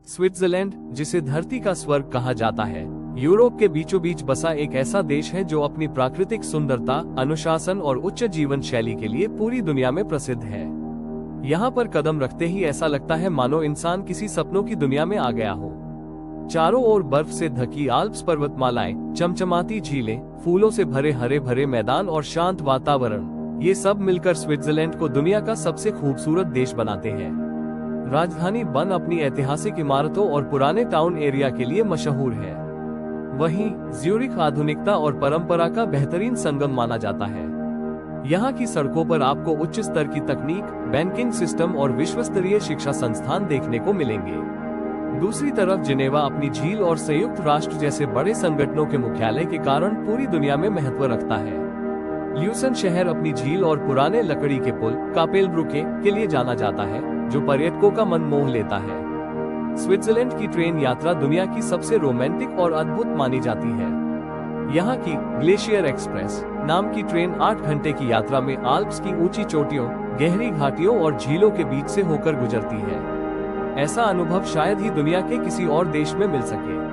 Switzerland, जिसे धरती का स्वर्ग कहा जाता है, यूरोप के बीचों बीच बसा एक ऐसा देश है जो अपनी प्राकृतिक सुंदरता, अनुशासन और उच्च जीवन शैली के लिए पूरी दुनिया में प्रसिद्ध है। यहाँ पर कदम रखते ही ऐसा लगता है मानो इंसान किसी सपनों की दुनिया में आ गया हो। चारों ओर बर्फ से ढकी आल्प्स पर्वतमालाएं, चमचमाती झीलें, फूलों से भरे हरे भरे मैदान और शांत वातावरण, ये सब मिलकर स्विट्जरलैंड को दुनिया का सबसे खूबसूरत देश बनाते हैं। राजधानी बर्न अपनी ऐतिहासिक इमारतों और पुराने टाउन एरिया के लिए मशहूर है। वहीं ज्यूरिख आधुनिकता और परंपरा का बेहतरीन संगम माना जाता है। यहाँ की सड़कों पर आपको उच्च स्तर की तकनीक, बैंकिंग सिस्टम और विश्व स्तरीय शिक्षा संस्थान देखने को मिलेंगे। दूसरी तरफ जिनेवा अपनी झील और संयुक्त राष्ट्र जैसे बड़े संगठनों के मुख्यालय के कारण पूरी दुनिया में महत्व रखता है। ल्यूसन शहर अपनी झील और पुराने लकड़ी के पुल कापेलब्रुके के लिए जाना जाता है, जो पर्यटकों का मन मोह लेता है। स्विट्जरलैंड की ट्रेन यात्रा दुनिया की सबसे रोमांटिक और अद्भुत मानी जाती है। यहाँ की ग्लेशियर एक्सप्रेस नाम की ट्रेन 8 घंटे की यात्रा में आल्प्स की ऊंची चोटियों, गहरी घाटियों और झीलों के बीच से होकर गुजरती है। ऐसा अनुभव शायद ही दुनिया के किसी और देश में मिल सके।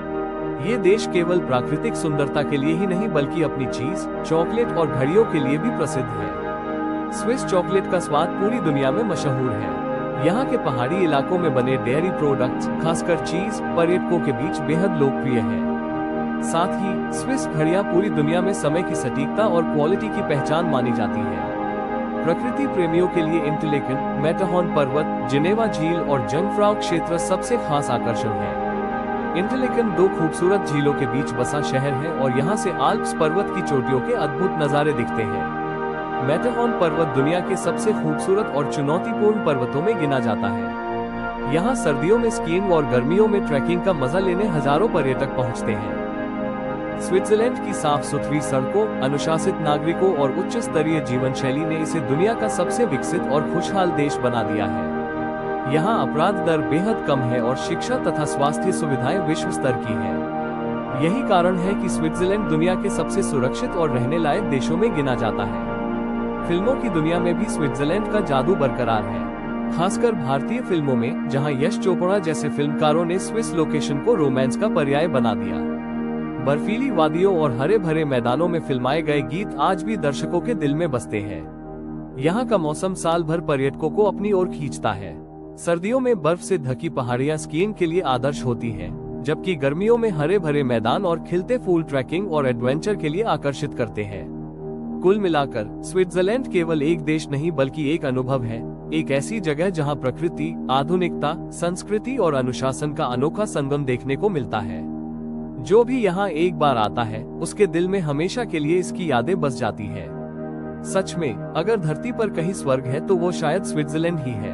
ये देश केवल प्राकृतिक सुंदरता के लिए ही नहीं बल्कि अपनी चीज, चॉकलेट और घड़ियों के लिए भी प्रसिद्ध है। स्विस चॉकलेट का स्वाद पूरी दुनिया में मशहूर है। यहाँ के पहाड़ी इलाकों में बने डेयरी प्रोडक्ट्स, खासकर चीज, पर्यटकों के बीच बेहद लोकप्रिय है। साथ ही स्विस घड़ियां पूरी दुनिया में समय की सटीकता और क्वालिटी की पहचान मानी जाती है। प्रकृति प्रेमियों के लिए इंटरलेकन, मैटरहॉर्न पर्वत, जिनेवा झील और जंगफ्राउ क्षेत्र सबसे खास आकर्षण है। इंटरलेकन 2 खूबसूरत झीलों के बीच बसा शहर है और यहाँ से आल्प्स पर्वत की चोटियों के अद्भुत नज़ारे दिखते हैं। मैटरहॉर्न पर्वत दुनिया के सबसे खूबसूरत और चुनौतीपूर्ण पर्वतों में गिना जाता है। यहाँ सर्दियों में स्कीइंग और गर्मियों में ट्रैकिंग का मजा लेने हजारों पर्यटक पहुँचते हैं। स्विट्जरलैंड की साफ सुथरी सड़कों, अनुशासित नागरिकों और उच्च स्तरीय जीवन शैली ने इसे दुनिया का सबसे विकसित और खुशहाल देश बना दिया है। यहाँ अपराध दर बेहद कम है और शिक्षा तथा स्वास्थ्य सुविधाएं विश्व स्तर की हैं। यही कारण है कि स्विट्जरलैंड दुनिया के सबसे सुरक्षित और रहने लायक देशों में गिना जाता है। फिल्मों की दुनिया में भी स्विट्जरलैंड का जादू बरकरार है, खासकर भारतीय फिल्मों में, जहां यश चोपड़ा जैसे फिल्मकारों ने स्विस लोकेशन को रोमांस का पर्याय बना दिया। बर्फीली वादियों और हरे भरे मैदानों में फिल्माए गए गीत आज भी दर्शकों के दिल में बसते हैं। यहाँ का मौसम साल भर पर्यटकों को अपनी ओर खींचता है। सर्दियों में बर्फ से ढकी पहाड़ियाँ स्कीइंग के लिए आदर्श होती हैं, जबकि गर्मियों में हरे भरे मैदान और खिलते फूल ट्रैकिंग और एडवेंचर के लिए आकर्षित करते हैं। कुल मिलाकर स्विट्जरलैंड केवल एक देश नहीं बल्कि एक अनुभव है, एक ऐसी जगह जहां प्रकृति, आधुनिकता, संस्कृति और अनुशासन का अनोखा संगम देखने को मिलता है। जो भी यहाँ एक बार आता है, उसके दिल में हमेशा के लिए इसकी यादें बस जाती है। सच में, अगर धरती पर कहीं स्वर्ग है तो वो शायद स्विट्जरलैंड ही है।